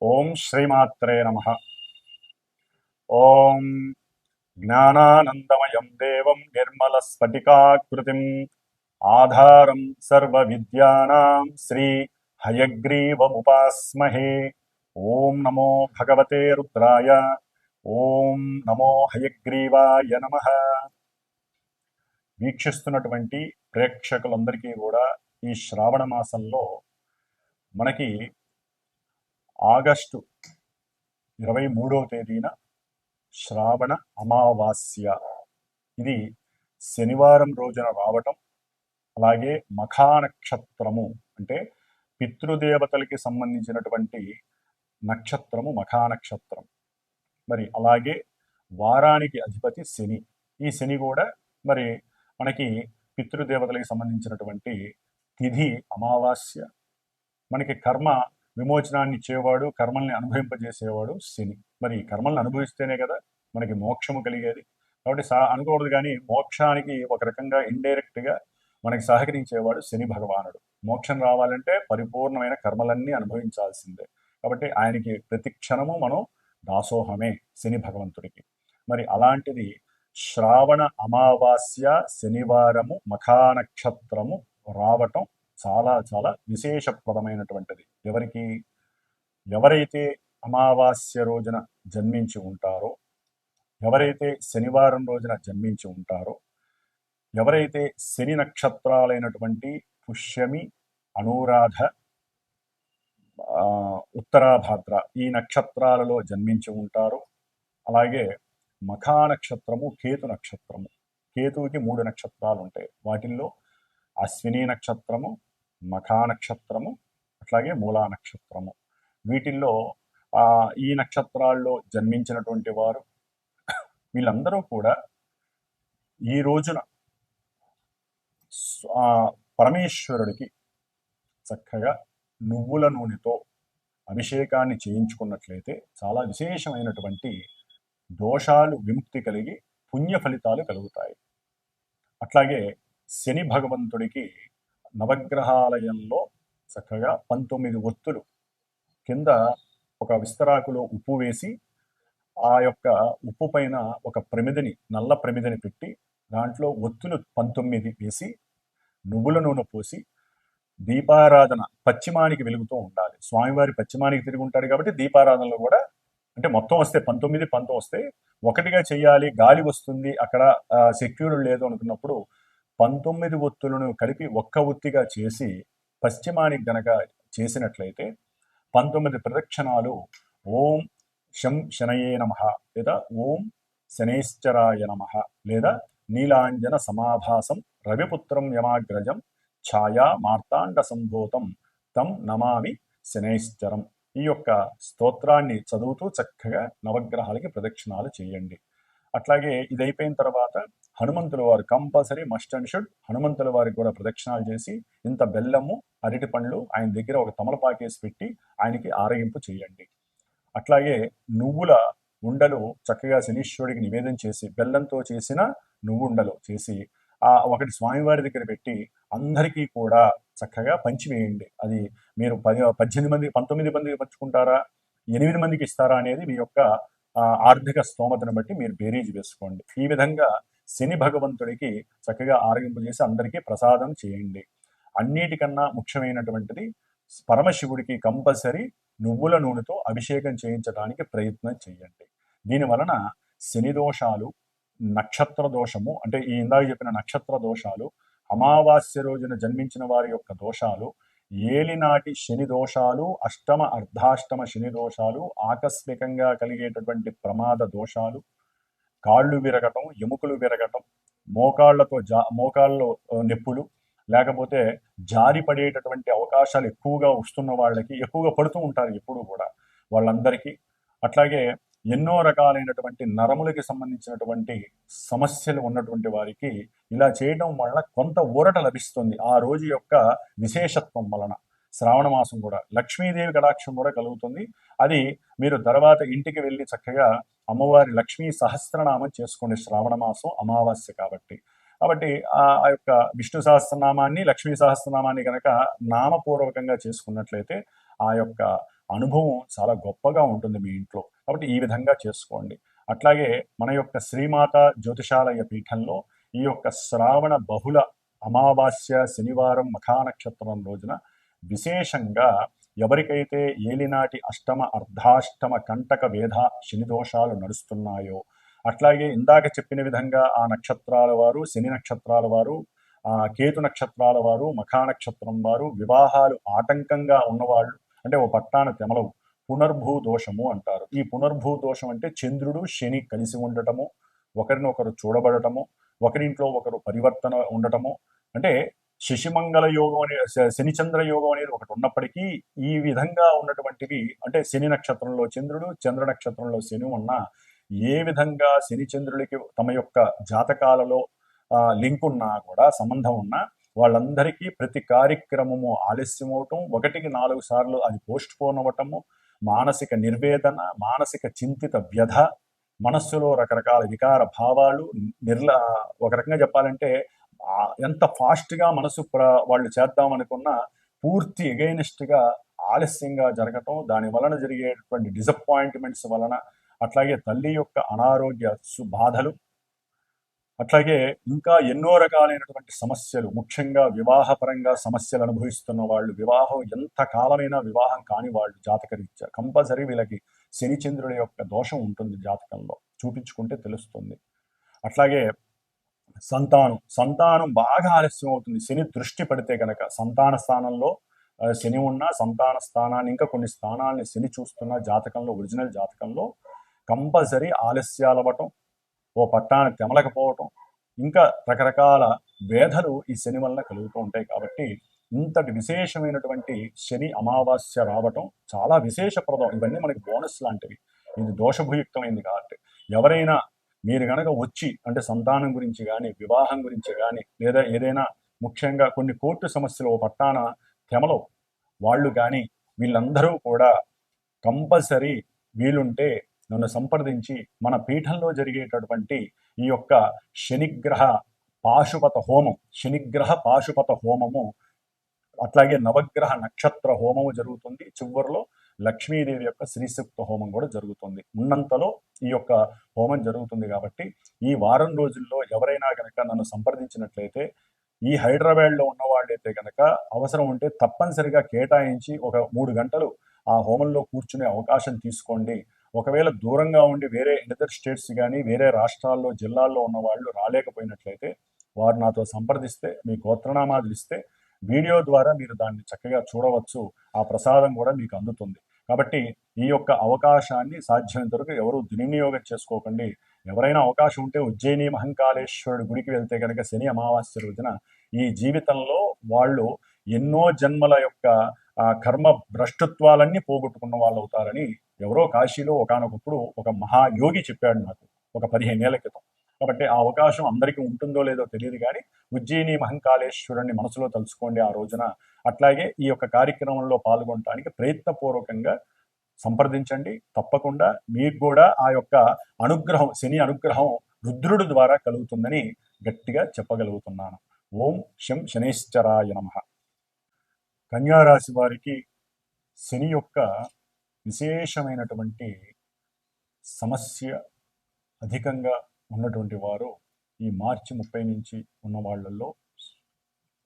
ఓం శ్రీమాత్రే నమః. ఓం జ్ఞానానందమయం దేవం నిర్మలస్ఫటికాకృతిం ఆధారం సర్వవిద్యానాం శ్రీ హయగ్రీవముపాస్మహే. ఓం నమో భగవతే రుద్రాయ. ఓం నమో హయగ్రీవాయ నమః. వీక్షిస్తున్నటువంటి ప్రేక్షకులందరికీ కూడా ఈ శ్రావణ మాసంలో మనకి ఆగస్టు 23వ తేదీన శ్రావణ అమావాస్య, ఇది శనివారం రోజున రావటం, అలాగే మఖానక్షత్రము అంటే పితృదేవతలకి సంబంధించినటువంటి నక్షత్రము మఖానక్షత్రం. మరి అలాగే వారానికి అధిపతి శని. ఈ శని కూడా మరి మనకి పితృదేవతలకి సంబంధించినటువంటి తిథి అమావాస్య. మనకి కర్మ విమోచనాన్ని ఇచ్చేవాడు, కర్మల్ని అనుభవింపజేసేవాడు శని. మరి కర్మల్ని అనుభవిస్తేనే కదా మనకి మోక్షము కలిగేది. కాబట్టి అనుకోకూడదు, కానీ మోక్షానికి ఒక రకంగా ఇండైరెక్ట్గా మనకి సహకరించేవాడు శని భగవానుడు. మోక్షం రావాలంటే పరిపూర్ణమైన కర్మలన్నీ అనుభవించాల్సిందే. కాబట్టి ఆయనకి ప్రతి క్షణము మనం దాసోహమే శని భగవంతుడికి. మరి అలాంటిది శ్రావణ అమావాస్య శనివారము మఖానక్షత్రము రావటం చాలా చాలా విశేషప్రదమైనటువంటిది. ఎవరైతే అమావాస్య రోజున జన్మించి ఉంటారో, ఎవరైతే శనివారం రోజున జన్మించి ఉంటారో, ఎవరైతే శని నక్షత్రాలైనటువంటి పుష్యమి, అనురాధ, ఉత్తరాభాద్ర ఈ నక్షత్రాలలో జన్మించి ఉంటారో, అలాగే మఖానక్షత్రము కేతు నక్షత్రము. కేతువుకి 3 నక్షత్రాలు ఉంటాయి. వాటిల్లో అశ్విని నక్షత్రము, మఖా నక్షత్రము, అట్లాగే మూలా నక్షత్రము. వీటిల్లో ఈ నక్షత్రాల్లో జన్మించినటువంటి వారు వీళ్ళందరూ కూడా ఈ రోజున పరమేశ్వరుడికి చక్కగా నువ్వుల నూనెతో అభిషేకాన్ని చేయించుకున్నట్లయితే చాలా విశేషమైనటువంటి దోషాలు విముక్తి కలిగి పుణ్య ఫలితాలు కలుగుతాయి. అట్లాగే శని భగవంతుడికి నవగ్రహాలయంలో చక్కగా 19 ఒత్తులు కింద ఒక విస్తరాకులో ఉప్పు వేసి, ఆ యొక్క ఉప్పు పైన ఒక ప్రమిదని, నల్ల ప్రమిదని పెట్టి దాంట్లో ఒత్తులు 19 వేసి నువ్వుల నూనె పోసి దీపారాధన పశ్చిమానికి వెలుగుతూ ఉండాలి. స్వామివారి పశ్చిమానికి తిరిగి ఉంటాడు కాబట్టి దీపారాధనలో కూడా అంటే మొత్తం వస్తే 19 వస్తే ఒకటిగా చెయ్యాలి, గాలి వస్తుంది, అక్కడ సెక్యూర్ లేదు అనుకున్నప్పుడు 19 ఒత్తులను కలిపి ఒక్క ఒత్తిగా చేసి పశ్చిమానికి గనక చేసినట్లయితే 19 ప్రదక్షిణాలు ఓం శం శనయే నమః, లేదా ఓం శనేశ్చరాయ నమః, లేదా నీలాంజన సమాభాసం రవిపుత్రం యమాగ్రజం ఛాయా మార్తాండ సంభూతం తం నమామి శనేశ్చరం, ఈ యొక్క స్తోత్రాన్ని చదువుతూ చక్కగా నవగ్రహాలకి ప్రదక్షిణాలు చేయండి. అట్లాగే ఇది అయిపోయిన తర్వాత హనుమంతుల వారు కంపల్సరీ మస్ట్ అండ్ షుడ్ హనుమంతుల వారికి కూడా ప్రదక్షిణాలు చేసి ఇంత బెల్లము, అరటి పండ్లు ఆయన దగ్గర ఒక తమలపాకేసి పెట్టి ఆయనకి ఆరగింపు చేయండి. అట్లాగే నువ్వుల ఉండలు చక్కగా శనీశ్వరుడికి నివేదన చేసి బెల్లంతో చేసిన నువ్వుండలు చేసి ఒకటి స్వామివారి దగ్గర పెట్టి అందరికీ కూడా చక్కగా పంచివేయండి. అది మీరు 18 మంది 19 మందికి పంచుకుంటారా, 8 మందికి ఇస్తారా అనేది మీ యొక్క ఆర్థిక స్తోమతను బట్టి మీరు బేరీజ్ వేసుకోండి. ఈ విధంగా శని భగవంతుడికి చక్కగా ఆరగింపు చేసి అందరికీ ప్రసాదం చేయండి. అన్నిటికన్నా ముఖ్యమైనటువంటిది పరమశివుడికి కంపల్సరీ నువ్వుల నూనెతో అభిషేకం చేయించడానికి ప్రయత్నం చేయండి. దీని వలన శని దోషాలు, నక్షత్ర దోషము అంటే ఈ ఇందాక చెప్పిన నక్షత్ర దోషాలు, అమావాస్య రోజున జన్మించిన వారి యొక్క దోషాలు, ఏలినాటి శని దోషాలు, అష్టమ అర్ధాష్టమ శని దోషాలు, ఆకస్మికంగా కలిగేటటువంటి ప్రమాద దోషాలు, కాళ్ళు విరగటం, ఎముకలు విరగటం, మోకాళ్ళలో నొప్పులు, లేకపోతే జారి పడేటటువంటి అవకాశాలు ఎక్కువగా వస్తున్న వాళ్ళకి, ఎక్కువగా పడుతూ ఉంటారు ఎప్పుడు కూడా వాళ్ళందరికీ, అట్లాగే ఎన్నో రకాలైనటువంటి నరములకి సంబంధించినటువంటి సమస్యలు ఉన్నటువంటి వారికి ఇలా చేయడం వల్ల కొంత ఊరట లభిస్తుంది. ఆ రోజు యొక్క విశేషత్వం వలన శ్రావణ మాసం కూడా లక్ష్మీదేవి కటాక్షం కూడా కలుగుతుంది. అది మీరు తర్వాత ఇంటికి వెళ్ళి చక్కగా అమ్మవారి లక్ష్మీ సహస్రనామం చేసుకోండి. శ్రావణ మాసం అమావాస్య కాబట్టి ఆ యొక్క విష్ణు సహస్రనామాన్ని, లక్ష్మీ సహస్రనామాన్ని కనుక నామపూర్వకంగా చేసుకున్నట్లయితే ఆ యొక్క అనుభవం చాలా గొప్పగా ఉంటుంది మీ ఇంట్లో. కాబట్టి ఈ విధంగా చేసుకోండి. అట్లాగే మన యొక్క శ్రీమాత జ్యోతిషాలయ పీఠంలో ఈ యొక్క శ్రావణ బహుళ అమావాస్య శనివారం మఖా నక్షత్రం రోజున విశేషంగా ఎవరికైతే ఏలినాటి అష్టమ అర్ధాష్టమ కంటక వేధ శని దోషాలు నడుస్తున్నాయో, అట్లాగే ఇందాక చెప్పిన విధంగా ఆ నక్షత్రాల వారు, శని నక్షత్రాల వారు, కేతు నక్షత్రాల వారు, మఖా నక్షత్రం వారు, వివాహాలు ఆటంకంగా ఉన్నవాళ్ళు, అంటే ఓ పట్టాన తెమలవు, పునర్భూ దోషము అంటారు. ఈ పునర్భూ దోషం అంటే చంద్రుడు శని కలిసి ఉండటము, ఒకరినొకరు చూడబడటము, ఒకరింట్లో ఒకరు పరివర్తన ఉండటము, అంటే శశిమంగళ యోగం అనే శనిచంద్ర యోగం అనేది ఒకటి ఉన్నప్పటికీ ఈ విధంగా ఉన్నటువంటివి, అంటే శని నక్షత్రంలో చంద్రుడు, చంద్ర నక్షత్రంలో శని ఉన్న ఏ విధంగా శని చంద్రుడికి తమ యొక్క జాతకాలలో లింక్ ఉన్నా కూడా, సంబంధం ఉన్నా, వాళ్ళందరికీ ప్రతి కార్యక్రమము ఆలస్యం అవటం, 1-4 సార్లు అది పోస్ట్ పోన్ అవ్వటము, మానసిక నిర్వేదన, మానసిక చింతిత వ్యధ, మనస్సులో రకరకాల వికార భావాలు, ఒక రకంగా చెప్పాలంటే ఎంత ఫాస్ట్గా మనసు వాళ్ళు చేద్దామనుకున్నా పూర్తి ఎగైనిస్ట్గా ఆలస్యంగా జరగటం, దాని వలన జరిగేటువంటి డిసప్పాయింట్మెంట్స్ వలన, అట్లాగే తల్లి యొక్క అనారోగ్య బాధలు, అట్లాగే ఇంకా ఎన్నో రకాలైనటువంటి సమస్యలు, ముఖ్యంగా వివాహపరంగా సమస్యలు అనుభవిస్తున్న వాళ్ళు, వివాహం ఎంత కాలమైనా వివాహం కాని వాళ్ళు జాతకరీత్యా కంపల్సరీ వీళ్ళకి శనిచంద్రుల యొక్క దోషం ఉంటుంది, జాతకంలో చూపించుకుంటే తెలుస్తుంది. అట్లాగే సంతానం బాగా ఆలస్యం అవుతుంది. శని దృష్టి పడితే కనుక సంతాన స్థానంలో శని ఉన్న సంతాన స్థానాన్ని, ఇంకా కొన్ని స్థానాలని శని చూస్తున్న జాతకంలో, ఒరిజినల్ జాతకంలో కంపల్సరీ ఆలస్యాలు అవ్వటం, ఓ పట్టాన్ని తెమలకపోవటం, ఇంకా రకరకాల వేధలు ఈ శని వలన కలుగుతూ ఉంటాయి. కాబట్టి ఇంతటి విశేషమైనటువంటి శని అమావాస్య రావటం చాలా విశేషప్రదం. ఇవన్నీ మనకి బోనస్ లాంటివి. ఇది దోషభూయుక్తమైంది కాబట్టి ఎవరైనా మీరు కనుక వచ్చి, అంటే సంతానం గురించి కానీ, వివాహం గురించి కానీ, లేదా ఏదైనా ముఖ్యంగా కొన్ని కోర్టు సమస్యలు ఓ పట్టాన తెమలో వాళ్ళు కానీ, వీళ్ళందరూ కూడా కంపల్సరీ వీలుంటే నన్ను సంప్రదించి మన పీఠంలో జరిగేటటువంటి ఈ యొక్క శనిగ్రహ పాశుపత హోమము, అట్లాగే నవగ్రహ నక్షత్ర హోమము జరుగుతుంది. చివరిలో లక్ష్మీదేవి యొక్క శ్రీసూక్త హోమం కూడా జరుగుతుంది. ఉన్నంతలో ఈ యొక్క హోమం జరుగుతుంది. కాబట్టి ఈ వారం రోజుల్లో ఎవరైనా కనుక నన్ను సంప్రదించినట్లయితే, ఈ హైదరాబాద్లో ఉన్న వాళ్ళైతే కనుక అవసరం ఉంటే తప్పనిసరిగా కేటాయించి ఒక 3 గంటలు ఆ హోమంలో కూర్చునే అవకాశం తీసుకోండి. ఒకవేళ దూరంగా ఉండి వేరే ఇతర స్టేట్స్ కానీ, వేరే రాష్ట్రాల్లో, జిల్లాల్లో ఉన్న వాళ్ళు రాలేకపోయినట్లయితే వారు నాతో సంప్రదిస్తే, మీ గోత్రనామాలు ఇస్తే వీడియో ద్వారా మీరు దాన్ని చక్కగా చూడవచ్చు. ఆ ప్రసాదం కూడా మీకు అందుతుంది. కాబట్టి ఈ యొక్క అవకాశాన్ని సాధ్యమైనంత వరకు ఎవరు దుర్వినియోగం చేసుకోకండి. ఎవరైనా అవకాశం ఉంటే ఉజ్జయిని మహంకాళేశ్వరుడు గుడికి వెళ్తే కనుక శని అమావాస్య రోజున ఈ జీవితంలో వాళ్ళు ఎన్నో జన్మల యొక్క కర్మ భ్రష్టత్వాలన్నీ పోగొట్టుకున్న వాళ్ళు అవుతారని ఎవరో కాశీలో ఒకానొకప్పుడు ఒక మహాయోగి చెప్పాడు నాకు, ఒక 15 ఏళ్ల క్రితం. కాబట్టి ఆ అవకాశం అందరికీ ఉంటుందో లేదో తెలియదు, కానీ ఉజ్జయిని మహంకాళేశ్వరుని మనసులో తలుచుకోండి ఆ రోజున. అట్లాగే ఈ యొక్క కార్యక్రమంలో పాల్గొనడానికి ప్రయత్నపూర్వకంగా సంప్రదించండి. తప్పకుండా మీకు కూడా ఆ యొక్క అనుగ్రహం, శని అనుగ్రహం రుద్రుడి ద్వారా కలుగుతుందని గట్టిగా చెప్పగలుగుతున్నాను. ఓం శం శనేశ్వరాయ నమః. కన్యారాశి వారికి శని యొక్క విశేషమైనటువంటి సమస్య అధికంగా ఉన్నటువంటి వారు ఈ మార్చి 30 నుంచి ఉన్న వాళ్ళల్లో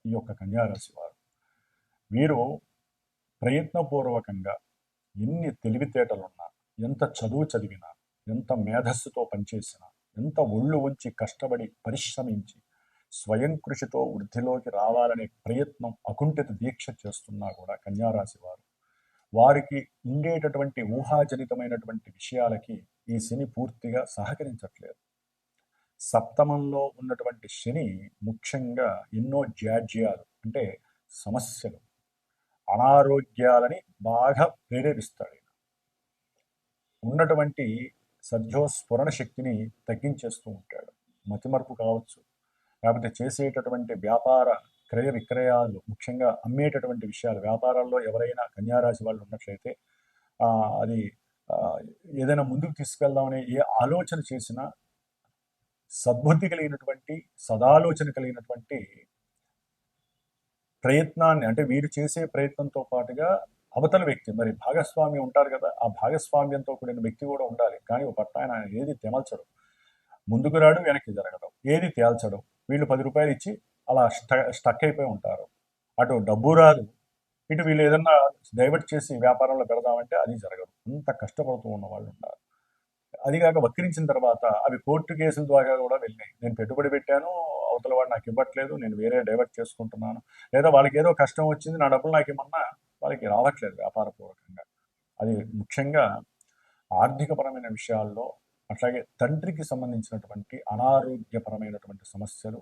ఈ యొక్క కన్యారాశి వారు. వీరు ప్రయత్నపూర్వకంగా ఎన్ని తెలివితేటలున్నా, ఎంత చదువు చదివినా, ఎంత మేధస్సుతో పనిచేసినా, ఎంత ఒళ్ళు ఉంచి కష్టపడి పరిశ్రమించి స్వయం కృషితో వృద్ధిలోకి రావాలనే ప్రయత్నం, అకుంఠిత దీక్ష చేస్తున్నా కూడా కన్యారాశి వారికి ఉండేటటువంటి ఊహాజనితమైనటువంటి విషయాలకి ఈ శని పూర్తిగా సహకరించట్లేదు. సప్తమంలో ఉన్నటువంటి శని ముఖ్యంగా ఎన్నో జాడ్యాలు, అంటే సమస్యలు, అనారోగ్యాలని బాగా ప్రేరేపిస్తాడు. ఉన్నటువంటి సద్యోస్ఫురణ శక్తిని తగ్గించేస్తూ ఉంటాడు. మతిమరుపు కావచ్చు, లేకపోతే చేసేటటువంటి వ్యాపార క్రయ విక్రయాలు, ముఖ్యంగా అమ్మేటటువంటి విషయాలు, వ్యాపారాల్లో ఎవరైనా కన్యారాశి వాళ్ళు ఉన్నట్లయితే అది ఏదైనా ముందుకు తీసుకెళ్దామనే ఏ ఆలోచన చేసినా సద్బుద్ధి కలిగినటువంటి, సదాలోచన కలిగినటువంటి ప్రయత్నాన్ని, అంటే వీరు చేసే ప్రయత్నంతో పాటుగా అవతల వ్యక్తి మరి భాగస్వామి ఉంటారు కదా, ఆ భాగస్వామ్యంతో కూడిన వ్యక్తి కూడా ఉండాలి. కానీ ఒక పట్ట ఆయన ఏది తెమల్చడు, ముందుకు రాడు, వెనక్కి జరగడు, ఏది తేల్చడు. వీళ్ళు 10 రూపాయలు ఇచ్చి అలా స్టక్ అయిపోయి ఉంటారు. అటు డబ్బు రాదు, ఇటు వీళ్ళు ఏదన్నా డైవర్ట్ చేసి వ్యాపారంలో పెడదామంటే అది జరగదు. అంత కష్టపడుతూ ఉన్న వాళ్ళు ఉన్నారు. అదిగాక వక్రించిన తర్వాత అవి కోర్టు కేసుల ద్వారా కూడా వెళ్ళినాయి. నేను పెట్టుబడి పెట్టాను, అవతల వాడు నాకు ఇవ్వట్లేదు, నేను వేరే డైవర్ట్ చేసుకుంటున్నాను, లేదా వాళ్ళకి ఏదో కష్టం వచ్చింది, నా డబ్బులు నాకు ఇమ్మన్నా వాళ్ళకి రావట్లేదు వ్యాపారపూర్వకంగా. అది ముఖ్యంగా ఆర్థికపరమైన విషయాల్లో, అట్లాగే తండ్రికి సంబంధించినటువంటి అనారోగ్యపరమైనటువంటి సమస్యలు,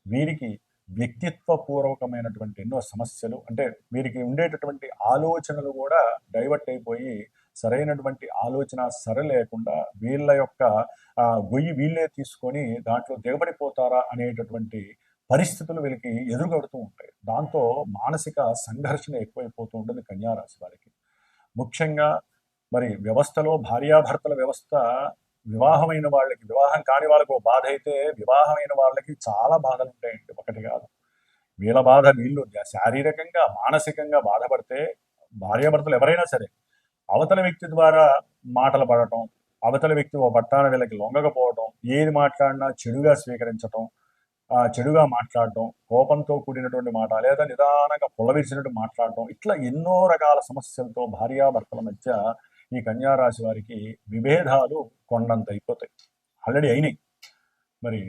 వీరికి వ్యక్తిత్వపూర్వకమైనటువంటి ఎన్నో సమస్యలు, అంటే వీరికి ఉండేటటువంటి ఆలోచనలు కూడా డైవర్ట్ అయిపోయి సరైనటువంటి ఆలోచన సర లేకుండా వీళ్ళ యొక్క గొయ్యి వీళ్ళే తీసుకొని దాంట్లో దిగబడిపోతారా అనేటటువంటి పరిస్థితులు వీళ్ళకి ఎదురుగడుతూ ఉంటాయి. దాంతో మానసిక సంఘర్షణ ఎక్కువైపోతూ ఉంటుంది కన్యారాశి వారికి. ముఖ్యంగా మరి వ్యవస్థలో భార్యాభర్తల వ్యవస్థ, వివాహమైన వాళ్ళకి, వివాహం కాని వాళ్ళకి ఒక బాధ అయితే వివాహమైన వాళ్ళకి చాలా బాధలు ఉంటాయండి, ఒకటి కాదు. వీళ్ళ బాధ వీళ్ళు శారీరకంగా మానసికంగా బాధపడితే భార్యాభర్తలు ఎవరైనా సరే అవతల వ్యక్తి ద్వారా మాటలు పడటం, అవతల వ్యక్తి ఓ పట్టాన వీళ్ళకి లొంగకపోవటం, ఏది మాట్లాడినా చెడుగా స్వీకరించటం, చెడుగా మాట్లాడటం, కోపంతో కూడినటువంటి మాట, లేదా నిదానంగా పొలవిరిచినట్టు మాట్లాడటం, ఇట్లా ఎన్నో రకాల సమస్యలతో భార్యాభర్తల మధ్య ఈ కన్యారాశి వారికి విభేదాలు కొండంత అయిపోతాయి, ఆల్రెడీ అయినాయి. మరి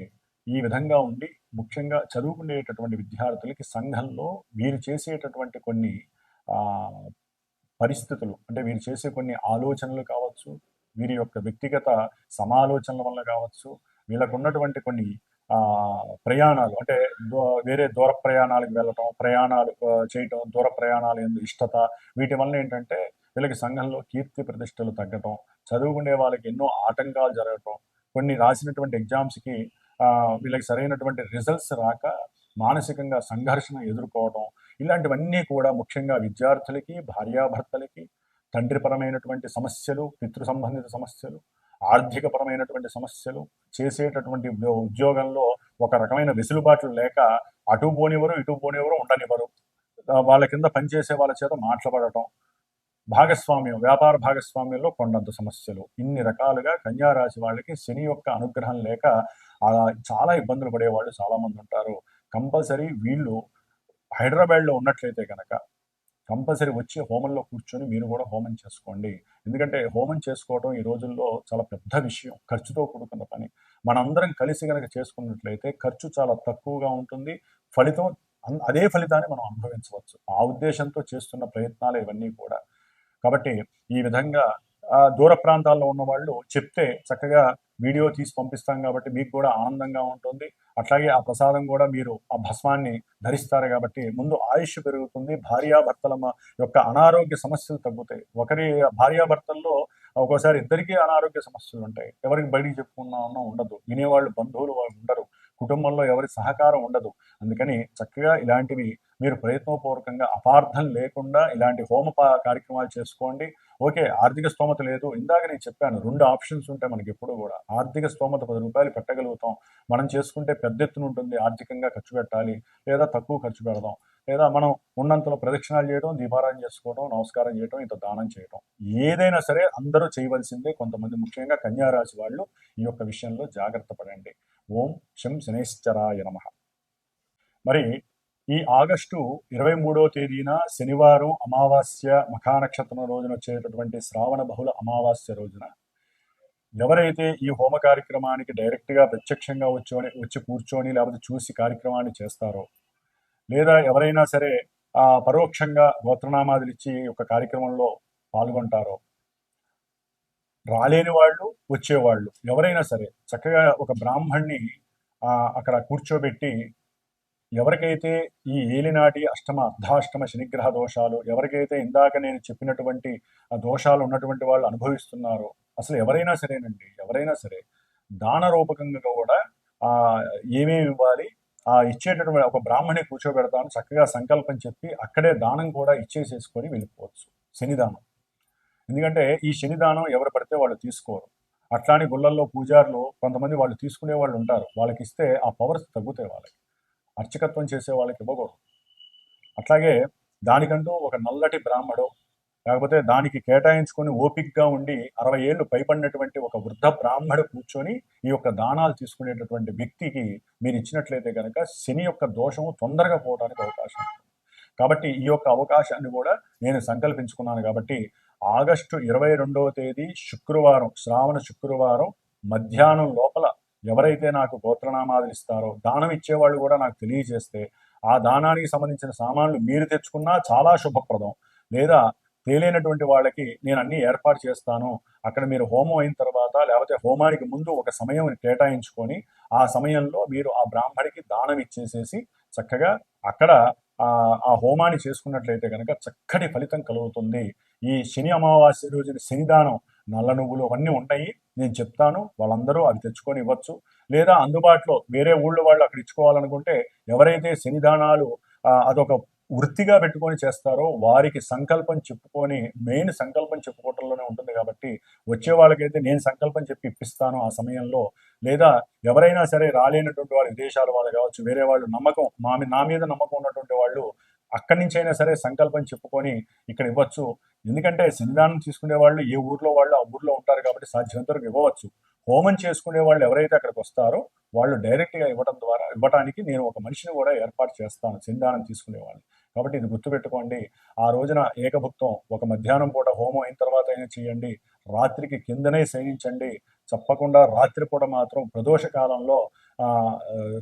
ఈ విధంగా ఉండి ముఖ్యంగా చదువుకునేటటువంటి విద్యార్థులకి సంఘంలో వీరు చేసేటటువంటి కొన్ని పరిస్థితులు, అంటే వీరు చేసే కొన్ని ఆలోచనలు కావచ్చు, వీరి యొక్క వ్యక్తిగత సమాలోచనల వల్ల కావచ్చు, వీళ్ళకు ఉన్నటువంటి కొన్ని ప్రయాణాలు, అంటే వేరే దూర ప్రయాణాలకు వెళ్ళటం, ప్రయాణాలు చేయటం, దూర ప్రయాణాలు ఎందు ఇష్టత, వీటి వల్ల ఏంటంటే వీళ్ళకి సంఘంలో కీర్తి ప్రతిష్టలు తగ్గటం, చదువుకునే వాళ్ళకి ఎన్నో ఆటంకాలు జరగటం, కొన్ని రాసినటువంటి ఎగ్జామ్స్కి వీళ్ళకి సరైనటువంటి రిజల్ట్స్ రాక మానసికంగా సంఘర్షణ ఎదుర్కోవడం, ఇలాంటివన్నీ కూడా ముఖ్యంగా విద్యార్థులకి, భార్యాభర్తలకి, తండ్రిపరమైనటువంటి సమస్యలు, పితృ సంబంధిత సమస్యలు, ఆర్థికపరమైనటువంటి సమస్యలు, చేసేటటువంటి ఉద్యోగంలో ఒక రకమైన వెసులుబాట్లు లేక అటు పోనివ్వరు, ఇటు పోనివ్వరు, ఉండనివ్వరు, వాళ్ళ కింద పనిచేసే వాళ్ళ చేత మాట్లాడటం, భాగస్వామ్యం, వ్యాపార భాగస్వామ్యంలో కొండంత సమస్యలు, ఇన్ని రకాలుగా కన్యారాశి వాళ్ళకి శని యొక్క అనుగ్రహం లేక చాలా ఇబ్బందులు పడేవాళ్ళు చాలామంది ఉంటారు. కంపల్సరీ వీళ్ళు హైదరాబాద్లో ఉన్నట్లయితే కనుక కంపల్సరీ వచ్చి హోమంలో కూర్చొని మీరు కూడా హోమం చేసుకోండి. ఎందుకంటే హోమం చేసుకోవడం ఈ రోజుల్లో చాలా పెద్ద విషయం, ఖర్చుతో కూడుకున్న పని. మనందరం కలిసి కనుక చేసుకున్నట్లయితే ఖర్చు చాలా తక్కువగా ఉంటుంది, ఫలితం అదే ఫలితాన్ని మనం అనుభవించవచ్చు. ఆ ఉద్దేశంతో చేస్తున్న ప్రయత్నాలు ఇవన్నీ కూడా. కాబట్టి ఈ విధంగా దూర ప్రాంతాల్లో ఉన్న వాళ్ళు చెప్తే చక్కగా వీడియో తీసి పంపిస్తాం కాబట్టి మీకు కూడా ఆనందంగా ఉంటుంది. అట్లాగే ఆ ప్రసాదం కూడా మీరు ఆ భస్మాన్ని ధరిస్తారు కాబట్టి ముందు ఆయుష్ పెరుగుతుంది, భార్యాభర్తల యొక్క అనారోగ్య సమస్యలు తగ్గుతాయి. ఒకరి భార్యాభర్తల్లో ఒక్కోసారి ఇద్దరికీ అనారోగ్య సమస్యలు ఉంటాయి, ఎవరికి బయటికి చెప్పుకున్నా ఉండదు, వినేవాళ్ళు బంధువులు ఉండరు, కుటుంబంలో ఎవరి సహకారం ఉండదు. అందుకని చక్కగా ఇలాంటివి మీరు ప్రయత్నపూర్వకంగా అపార్థం లేకుండా ఇలాంటి హోమ కార్యక్రమాలు చేసుకోండి. ఓకే, ఆర్థిక స్తోమత లేదు, ఇందాక నేను చెప్పాను 2 ఆప్షన్స్ ఉంటాయి మనకి ఎప్పుడు కూడా. ఆర్థిక స్తోమత 10 రూపాయలు పెట్టగలుగుతాం, మనం చేసుకుంటే పెద్ద ఎత్తున ఉంటుంది, ఆర్థికంగా ఖర్చు పెట్టాలి, లేదా తక్కువ ఖర్చు పెడదాం, లేదా మనం ఉన్నంతలో ప్రదక్షిణాలు చేయడం, దీపారాధన చేసుకోవడం, నమస్కారం చేయడం, ఇంత దానం చేయడం, ఏదైనా సరే అందరూ చేయవలసిందే. కొంతమంది ముఖ్యంగా కన్యారాశి వాళ్ళు ఈ యొక్క విషయంలో జాగ్రత్త పడండి. ఓం శం శనైశ్చరాయ నమః. మరి ఈ ఆగస్టు 23వ తేదీన శనివారం అమావాస్య మఖా నక్షత్రం రోజున వచ్చేటటువంటి శ్రావణ బహుళ అమావాస్య రోజున ఎవరైతే ఈ హోమ కార్యక్రమానికి డైరెక్ట్గా ప్రత్యక్షంగా వచ్చి కూర్చొని లేకపోతే చూసి కార్యక్రమాన్ని చేస్తారో, లేదా ఎవరైనా సరే పరోక్షంగా గోత్రనామాదులు ఇచ్చి ఒక కార్యక్రమంలో పాల్గొంటారో, రాలేని వాళ్ళు వచ్చేవాళ్ళు ఎవరైనా సరే చక్కగా ఒక బ్రాహ్మణ్ణి అక్కడ కూర్చోబెట్టి, ఎవరికైతే ఈ ఏలినాటి అష్టమ అర్ధాష్టమ శనిగ్రహ దోషాలు, ఎవరికైతే ఇందాక నేను చెప్పినటువంటి దోషాలు ఉన్నటువంటి వాళ్ళు అనుభవిస్తున్నారో, అసలు ఎవరైనా సరేనండి, ఎవరైనా సరే దాన రూపకంగా కూడా ఏమేమి ఇవ్వాలి, ఇచ్చేటటువంటి ఒక బ్రాహ్మణి కూర్చోబెడతాను, చక్కగా సంకల్పం చెప్పి అక్కడే దానం కూడా ఇచ్చేసేసుకొని వెళ్ళిపోవచ్చు, శనిదానం. ఎందుకంటే ఈ శనిదానం ఎవరు పడితే వాళ్ళు తీసుకోరు. అట్లాని గుళ్ళల్లో పూజారులు కొంతమంది వాళ్ళు తీసుకునే వాళ్ళు ఉంటారు, వాళ్ళకి ఇస్తే ఆ పవర్స్ తగ్గుతాయి, వాళ్ళకి అర్చకత్వం చేసే వాళ్ళకి ఇవ్వకూడదు. అట్లాగే దానికంటూ ఒక నల్లటి బ్రాహ్మడు లేకపోతే దానికి కేటాయించుకొని ఓపికగా ఉండి 60 ఏళ్ళు పైబడినటువంటి ఒక వృద్ధ బ్రాహ్మడు కూర్చొని ఈ యొక్క దానాలు తీసుకునేటటువంటి వ్యక్తికి మీరు ఇచ్చినట్లయితే కనుక శని యొక్క దోషము తొందరగా పోవడానికి అవకాశం ఉంది. కాబట్టి ఈ యొక్క అవకాశాన్ని కూడా నేను సంకల్పించుకున్నాను. కాబట్టి ఆగస్టు 22వ తేదీ శుక్రవారం, శ్రావణ శుక్రవారం మధ్యాహ్నం లోపల ఎవరైతే నాకు గోత్రనామాదులు ఇస్తారో, దానం ఇచ్చేవాళ్ళు కూడా నాకు తెలియజేస్తే ఆ దానానికి సంబంధించిన సామాన్లు మీరు తెచ్చుకున్నా చాలా శుభప్రదం. లేదా తేలినటువంటి వాళ్ళకి నేను అన్ని ఏర్పాటు చేస్తాను, అక్కడ మీరు హోమం అయిన తర్వాత లేకపోతే హోమానికి ముందు ఒక సమయం కేటాయించుకొని ఆ సమయంలో మీరు ఆ బ్రాహ్మడికి దానం ఇచ్చేసేసి చక్కగా అక్కడ ఆ హోమాన్ని చేసుకున్నట్లయితే కనుక చక్కటి ఫలితం కలుగుతుంది. ఈ శని అమావాస్య రోజున శనిదానం నల్ల నువ్వులు అవన్నీ ఉంటాయి, నేను చెప్తాను, వాళ్ళందరూ అవి తెచ్చుకొని ఇవ్వచ్చు. లేదా అందుబాటులో వేరే ఊళ్ళో వాళ్ళు అక్కడ ఇచ్చుకోవాలనుకుంటే ఎవరైతే శనిదానాలు అదొక వృత్తిగా పెట్టుకొని చేస్తారో వారికి సంకల్పం చెప్పుకొని, మెయిన్ సంకల్పం చెప్పుకోవటంలోనే ఉంటుంది. కాబట్టి వచ్చే వాళ్ళకైతే నేను సంకల్పం చెప్పి ఇప్పిస్తాను ఆ సమయంలో. లేదా ఎవరైనా సరే రాలేనటువంటి వాళ్ళు, విదేశాల వాళ్ళు కావచ్చు, వేరే వాళ్ళు నమ్మకం నా మీద నమ్మకం ఉన్నటువంటి వాళ్ళు అక్కడి నుంచి అయినా సరే సంకల్పం చెప్పుకొని ఇక్కడ ఇవ్వచ్చు. ఎందుకంటే శనిదానం తీసుకునే వాళ్ళు ఏ ఊర్లో వాళ్ళు ఆ ఊర్లో ఉంటారు కాబట్టి సాధ్యమంత వరకు ఇవ్వవచ్చు. హోమం చేసుకునే వాళ్ళు ఎవరైతే అక్కడికి వస్తారో వాళ్ళు డైరెక్ట్గా ఇవ్వటానికి నేను ఒక మనిషిని కూడా ఏర్పాటు చేస్తాను శనిదానం తీసుకునే వాళ్ళు. కాబట్టి ఇది గుర్తుపెట్టుకోండి. ఆ రోజున ఏకభుక్తం ఒక మధ్యాహ్నం పూట హోమం అయిన తర్వాత అయినా చేయండి, రాత్రికి కిందనే శయనించండి. తప్పకుండా రాత్రిపూట మాత్రం ప్రదోష కాలంలో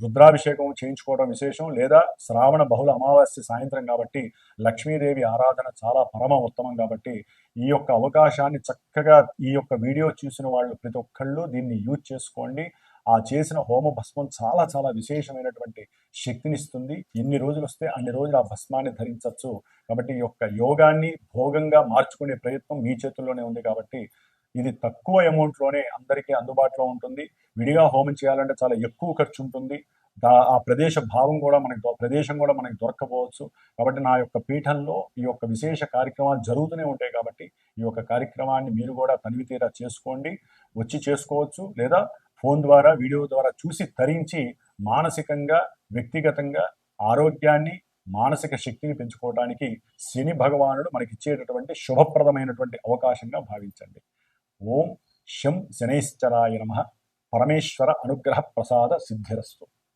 రుద్రాభిషేకం చేయించుకోవడం విశేషం. లేదా శ్రావణ బహుళ అమావాస్య సాయంత్రం కాబట్టి లక్ష్మీదేవి ఆరాధన చాలా పరమ ఉత్తమం. కాబట్టి ఈ యొక్క అవకాశాన్ని చక్కగా ఈ యొక్క వీడియో చూసిన వాళ్ళు ప్రతి ఒక్కళ్ళు దీన్ని యూజ్ చేసుకోండి. ఆ చేసిన హోమ భస్మం చాలా చాలా విశేషమైనటువంటి శక్తినిస్తుంది. ఎన్ని రోజులు వస్తే అన్ని రోజులు ఆ భస్మాన్ని ధరించవచ్చు. కాబట్టి ఈ యొక్క యోగాన్ని భోగంగా మార్చుకునే ప్రయత్నం మీ చేతుల్లోనే ఉంది. కాబట్టి ఇది తక్కువ అమౌంట్లోనే అందరికీ అందుబాటులో ఉంటుంది. విడిగా హోమం చేయాలంటే చాలా ఎక్కువ ఖర్చు ఉంటుంది. ఆ ప్రదేశం కూడా మనకి దొరకపోవచ్చు. కాబట్టి నా యొక్క పీఠంలో ఈ యొక్క విశేష కార్యక్రమాలు జరుగుతూనే ఉంటాయి. కాబట్టి ఈ యొక్క కార్యక్రమాన్ని మీరు కూడా తనివితీరా చేసుకోండి, వచ్చి చేసుకోవచ్చు. లేదా ఫోన్ ద్వారా, వీడియో ద్వారా చూసి తరించి మానసికంగా, వ్యక్తిగతంగా ఆరోగ్యాన్ని, మానసిక శక్తిని పెంచుకోవడానికి శని భగవానుడు మనకిచ్చేటటువంటి శుభప్రదమైనటువంటి అవకాశంగా భావించండి. ఓం శం శనైశ్చరాయ నమః. పరమేశ్వర అనుగ్రహ ప్రసాద సిద్ధిరస్తు.